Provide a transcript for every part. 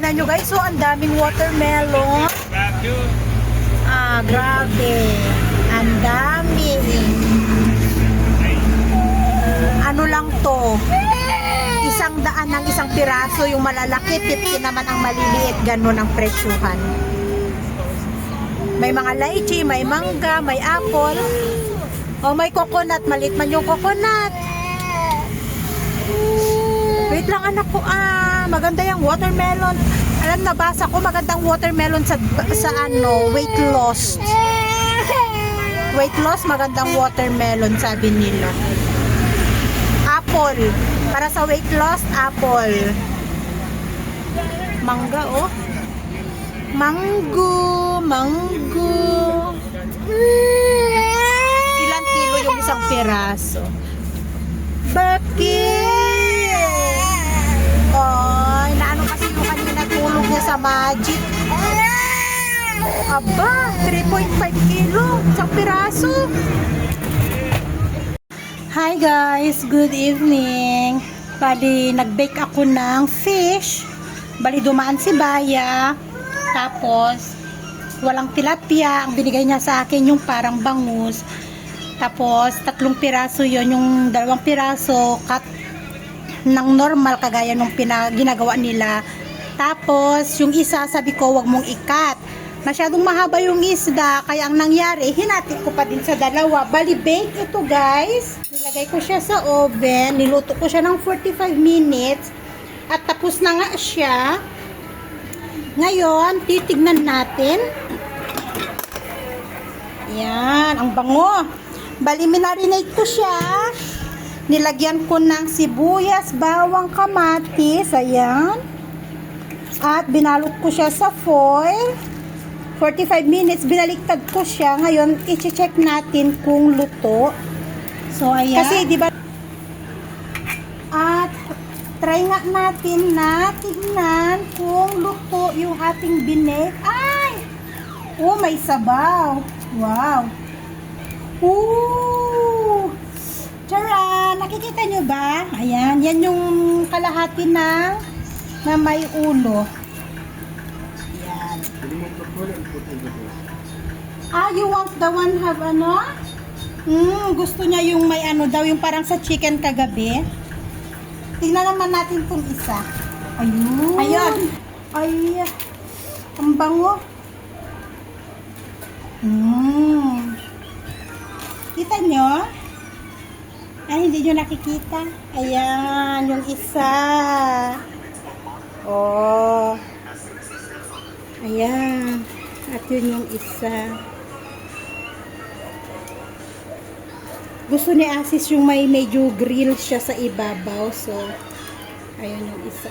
Tingnan nyo guys, so ang daming watermelon. Ah, grabe. Ang dami. Ano lang to? 100 ng isang piraso yung malalaki, 50 naman ang maliliit, ganun ang presyuhan. May mga lychee, may mangga, may apple. O may coconut, maliit man yung coconut. Wait lang anak ko, maganda yung watermelon. Alam, nabasa ko magandang watermelon sa ano, weight loss. Weight loss, magandang watermelon sabi nila. Apple, para sa weight loss, apple. Mangga, oh. Mango. Ilang kilo yung isang piraso? Bakit? Ay, naano kasi yung kanina tulog niya sa Magic. Aba, 3.5 kilo isang piraso. Hi guys, good evening. Bali, nag-bake ako ng fish. Bali, dumaan si Baya. Tapos, walang tilapia. Ang binigay niya sa akin yung parang bangus. Tapos, 3 piraso yon, yung 2 piraso cut ng normal kagaya nung ginagawa nila. Tapos, yung isa sabi ko, wag mong ikat. Masyadong mahaba yung isda, kaya ang nangyari, hinati ko pa din sa 2. Bali, bake ito guys. Nilagay ko siya sa oven, niluto ko siya ng 45 minutes. At tapos na nga siya. Ngayon, titignan natin. Yan, ang bango. Bali, minarinate ko siya. Nilagyan ko ng sibuyas, bawang, kamatis. Ayan. At binalot ko siya sa foil. 45 minutes, binaliktad ko siya. Ngayon, i-check natin kung luto. So, ayan. Kasi, di ba? At, try nga natin na tignan kung luto yung ating binake. Ay! Oh, may sabaw. Wow. Ooh! Tara! Nakikita nyo ba? Ayan. Yan yung kalahati na may ulo. Ayan. You want the one have ano? Gusto niya yung may ano daw, yung parang sa chicken kagabi. Tingnan naman natin itong isa. Ayun. Ayun. Ay, ang bango. Kita nyo? Ay, hindi nyo nakikita. Ayan, yung isa. Oh. Ayan. At yun yung isa. Gusto ni Asis yung may medyo grill siya sa ibabaw. So, ayan yung isa.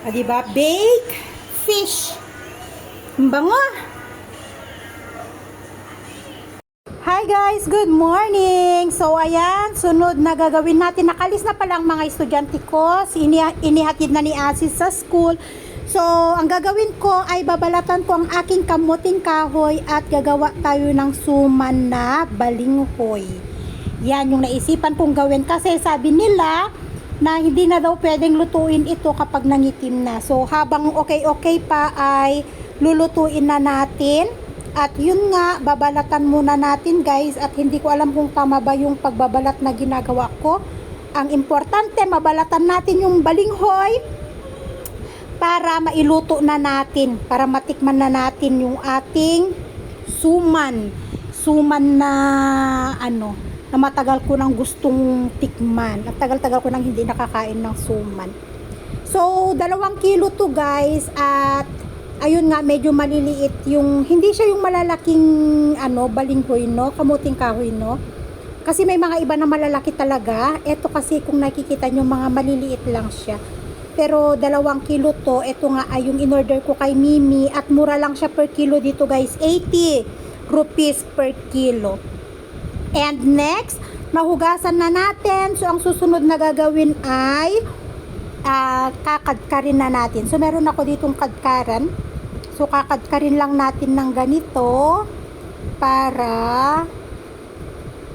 Diba? Bake fish. Ang bango. Hi guys, good morning. So ayan, sunod na gagawin natin. Nakalis na pala ang mga estudyante ko. Inihatid na ni Asis sa school. So, ang gagawin ko ay babalatan ko ang aking kamuting kahoy at gagawa tayo ng suman na balinghoy. Yan yung naisipan kong gawin kasi sabi nila na hindi na daw pwedeng lutuin ito kapag nangitim na. So, habang okay pa ay lulutuin na natin. At yun nga, babalatan muna natin guys, at hindi ko alam kung tama ba yung pagbabalat na ginagawa ko. Ang importante, mabalatan natin yung balinghoy para mailuto na natin, para matikman na natin yung ating suman na ano, na matagal ko nang gustong tikman. At tagal-tagal ko nang hindi nakakain ng suman. So, 2 kilo to guys, at ayun nga, medyo maliliit yung, hindi siya yung malalaking ano, balinghoy, no, kamuting kahoy, no. Kasi may mga iba na malalaki talaga. Ito kasi kung nakikita nyo, mga maliliit lang siya. Pero 2 kilo to. Ito nga ay yung in-order ko kay Mimi. At mura lang siya per kilo dito guys. 80 rupees per kilo. And next, mahugasan na natin. So ang susunod na gagawin ay kakadkarin na natin. So meron ako ditong kadkaran. So kakadkarin lang natin ng ganito para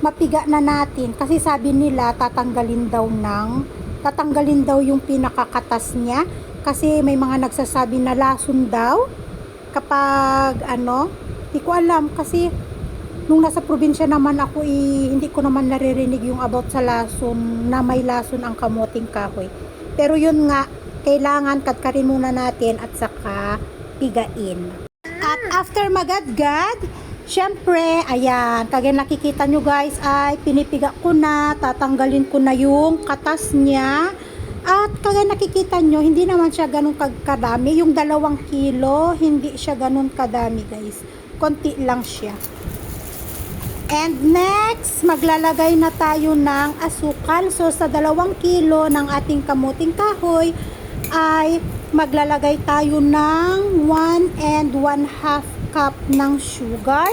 mapiga na natin kasi sabi nila tatanggalin daw yung pinakakatas niya kasi may mga nagsasabi na lason daw kapag di ko alam kasi nung nasa probinsya naman ako hindi ko naman naririnig yung about sa lason na may lason ang kamuting kahoy. Pero yun nga, kailangan kadkarin muna natin at saka pigain. At after magadgad, syempre, ayan, kagaya nakikita nyo guys ay pinipiga ko na, tatanggalin ko na yung katas niya. At kagaya nakikita nyo, hindi naman siya ganun kadami. Yung 2 kilo, hindi siya ganun kadami guys. Konti lang siya. And next, maglalagay na tayo ng asukal. So sa 2 kilo ng ating kamuting kahoy ay maglalagay tayo ng 1 1/2 cup ng sugar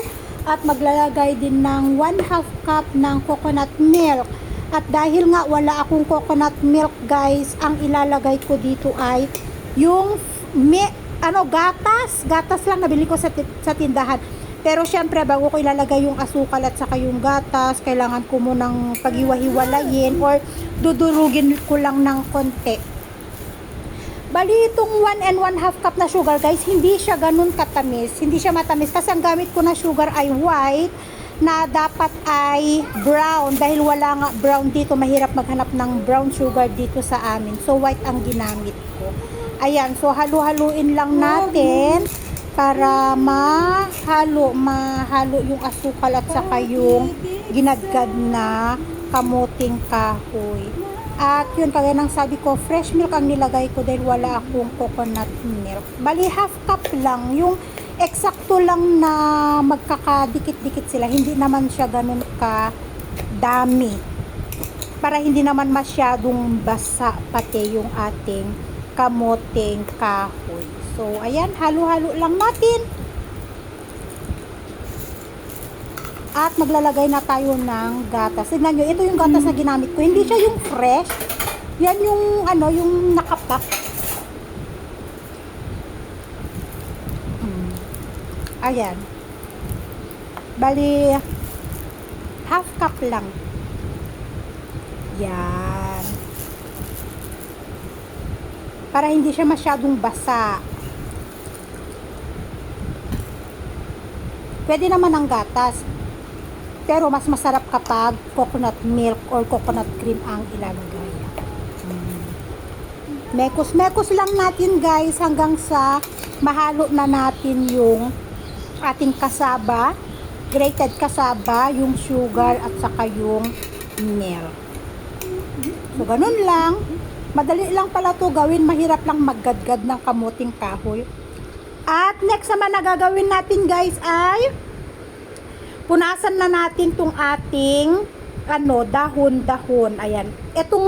at maglalagay din ng 1/2 cup ng coconut milk. At dahil nga wala akong coconut milk guys, ang ilalagay ko dito ay yung gatas lang nabili ko sa tindahan. Pero syempre bago ko ilalagay yung asukal at saka yung gatas, kailangan ko munang paghiwa-hiwalayin or dudurugin ko lang ng konti. Bali itong 1 1/2 cup na sugar guys, hindi siya ganun katamis, hindi siya matamis kasi ang gamit ko na sugar ay white na dapat ay brown dahil wala nga brown dito, mahirap maghanap ng brown sugar dito sa amin, so white ang ginamit ko. Ayan, so halu-haluin lang natin para mahalo yung asukal at saka yung ginadgad na kamuting kahoy. At yun, kagaya ng sabi ko, fresh milk ang nilagay ko dahil wala akong coconut milk. Bali half cup lang, yung eksakto lang na magkakadikit-dikit sila, hindi naman siya ganun ka dami para hindi naman masyadong basa pati yung ating kamuting kahoy. So ayan, halo-halo lang natin at maglalagay na tayo ng gatas. Tignan nyo, ito yung gatas na ginamit ko, hindi siya yung fresh, yan yung yung nakapak. Ayan. Bali, half cup lang. Yan. Para hindi siya masyadong basa. Pwede naman ang gatas. Pero mas masarap kapag coconut milk or coconut cream ang ilalagay. Mekos-mekos lang natin guys hanggang sa mahalo na natin yung ating kasaba, grated kasaba, yung sugar at saka yung milk. So ganun lang, madali lang pala to gawin, mahirap lang maggadgad ng kamuting kahoy. At next naman na gagawin natin guys ay punasan na natin tong ating dahon-dahon. Ayan, etong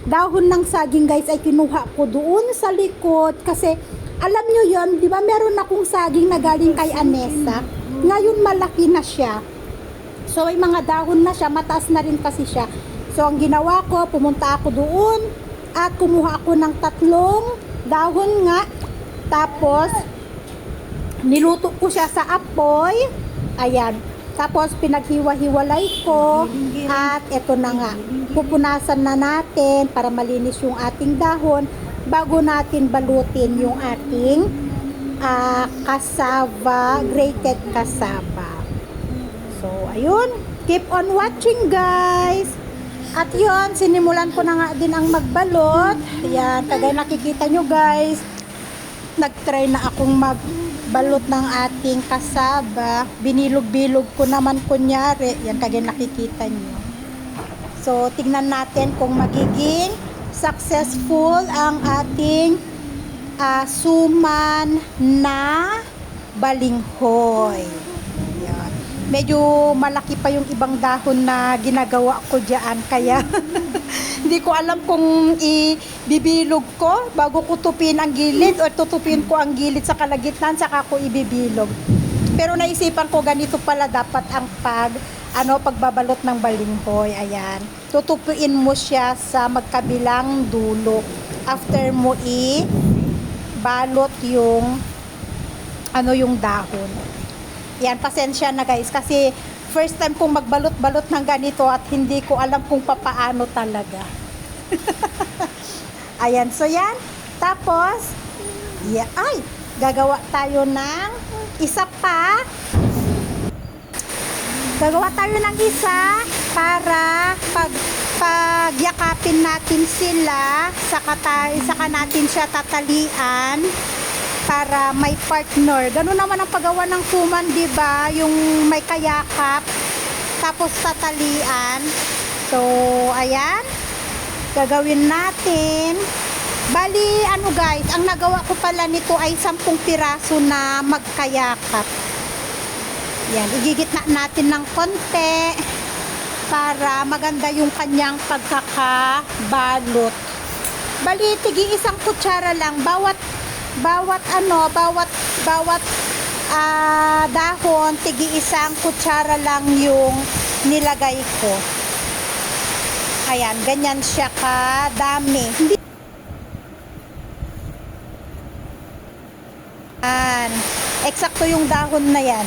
dahon ng saging guys ay kinuha ko doon sa likod kasi alam nyo yun, di ba meron akong saging na galing kay Anessa. Ngayon malaki na siya. So may mga dahon na siya, mataas na rin kasi siya. So ang ginawa ko, pumunta ako doon at kumuha ako ng 3 dahon nga. Tapos niluto ko siya sa apoy. Ayan. Tapos pinaghiwa-hiwalay ko at eto na nga. Pupunasan na natin para malinis yung ating dahon bago natin balutin yung ating kasaba, grated kasaba. So, ayun. Keep on watching, guys. At yun, sinimulan ko na nga din ang magbalot. Ayan, kagaya nakikita nyo, guys. Nag-try na akong magbalot ng ating kasaba. Binilog-bilog ko naman kunyari. Yan, kagaya nakikita nyo. So, tingnan natin kung magiging successful ang ating suman na balinghoy. Ayan. Medyo malaki pa yung ibang dahon na ginagawa ko dyan, kaya hindi ko alam kung ibibilog ko bago ko tupin ang gilid o tutupin ko ang gilid sa kalagitnaan saka ko ibibilog. Pero naisipan ko ganito pala dapat ang pagbabalot ng balinghoy. Ayan. Tutupuin mo siya sa magkabilang dulo. After mo balot yung yung dahon. Yan, pasensya na guys kasi First time kong magbalot-balot ng ganito at hindi ko alam kung papaano talaga. Ayan, so yan. Tapos, gagawa tayo ng isa pa. Gagawa tayo ng isa para pagyakapin natin sila, saka natin siya tatalian para may partner. Ganun naman ang paggawa ng suman, di ba? Yung may kayakap, tapos tatalian. So, ayan. Gagawin natin. Bali, ano guys, ang nagawa ko pala nito ay 10 piraso na magkayakap. Yan, igigitna natin ng konti para maganda yung kanyang pagkakabalot. Bali, tigi isang kutsara lang bawat dahon, tigi isang kutsara lang yung nilagay ko. Ayan, ganyan siya kadami. Eksakto yung dahon na yan.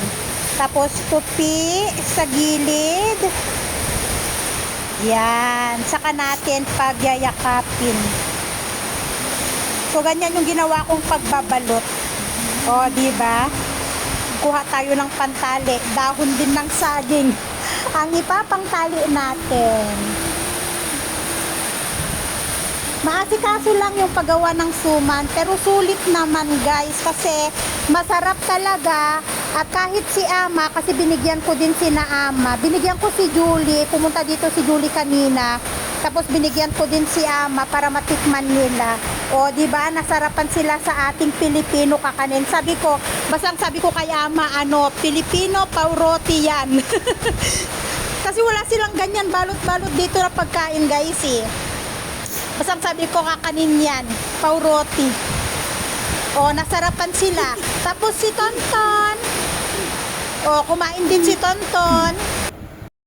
Tapos tupi sa gilid. Yan, saka natin pagyayakapin. So ganyan yung ginawa kong pagbabalot. O, di ba? Kuha tayo ng pantali, dahon din ng saging. Ang ipapangtali natin. Maasikaso lang yung paggawa ng suman, pero sulit naman guys kasi masarap talaga. At kahit si Ama, kasi binigyan ko din si Ama, binigyan ko si Julie, pumunta dito si Julie kanina, tapos binigyan ko din si Ama para matikman nila. O di ba, nasarapan sila sa ating Pilipino kakanin. Sabi ko kay Ama, Pilipino pauroti yan. Kasi wala silang ganyan balot-balot dito na pagkain guys eh. Basang sabi ko kakanin yan, pauroti. O, nasarapan sila. Tapos si Tonton. O, kumain din si Tonton.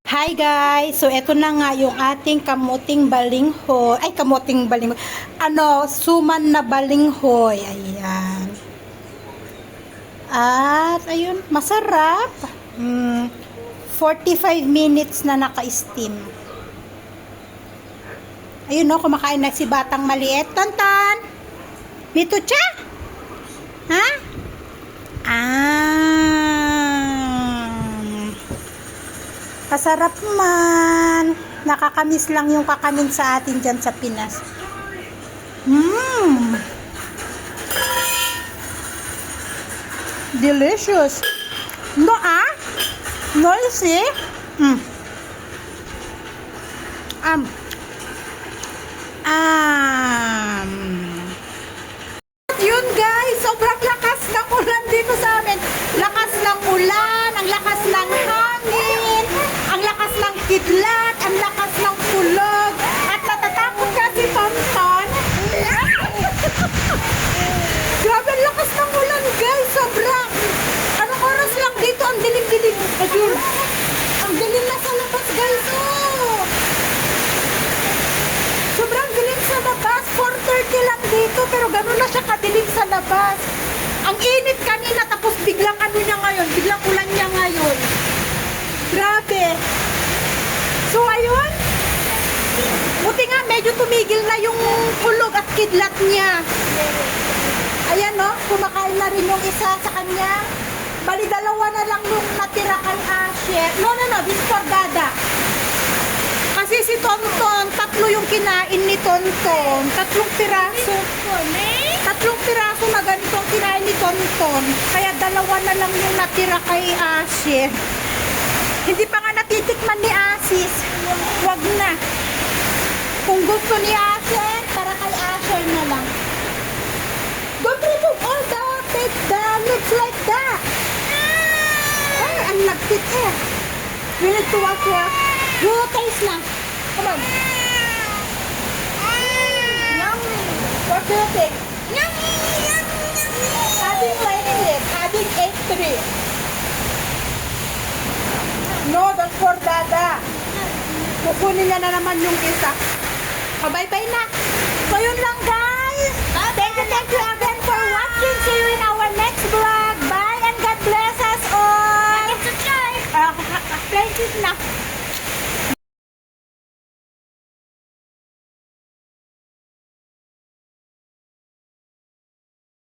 Hi guys! So, eto na nga yung ating kamuting balinghoy. Ay, kamuting balinghoy. Suman na balinghoy. Ayan. At, ayun, masarap. 45 minutes na naka-steam. Ayun no, kumakain na si batang maliit. Tonton! Dito siya? Ha? Kasarap man. Nakakamiss lang yung kakanin sa atin dyan sa Pinas. Delicious. No, noisy. Yun guys, sobrang lakas ng ulan dito sa amin. Lakas ng ulan, ang lakas ng hangin, ang lakas ng kidlat, ang lakas ng kulog, at natatakot kasi Tonton. Grabe ang lakas ng ulan guys, sobrang. Anong oras lang dito, ang dilim-dilim. Ang dilim na sa labas guys, sobrang dilim sa labas, 4:30 lang dito, pero gano'n na siya kadilim sa labas. Ang init kanina, tapos biglang niya ngayon, biglang ulan niya ngayon. Grabe. So, ayun. Buti nga, medyo tumigil na yung kulog at kidlat niya. Ayan, no? Kumakain na rin yung isa sa kanya. Bali, dalawa na lang yung natira kay Asher. No, this for Dada. Kasi si Tonton, 3 yung kinain ni Tonton. 3 piraso. 3 piraso na ganitong kinain ni Tonton. Kaya 2 na lang yung natira kay Asher. Hindi pa nga natitikman ni Asis. Wag na. Kung gusto ni Asher, para kay Asher na lang. Don't remove all the lips like that. Ay, ang nagtit eh. We need to wash your... You taste na. Come on. Yummy. What do you think? Yummy, yummy, yummy. Adding lining lip. Adding egg 3. No, that's for Dada. Kukunin niya na naman yung isa. Bye-bye na. So yun lang guys. Thank you again for watching. See you in our next vlog. Bye and God bless us all. Subscribe. Asis na.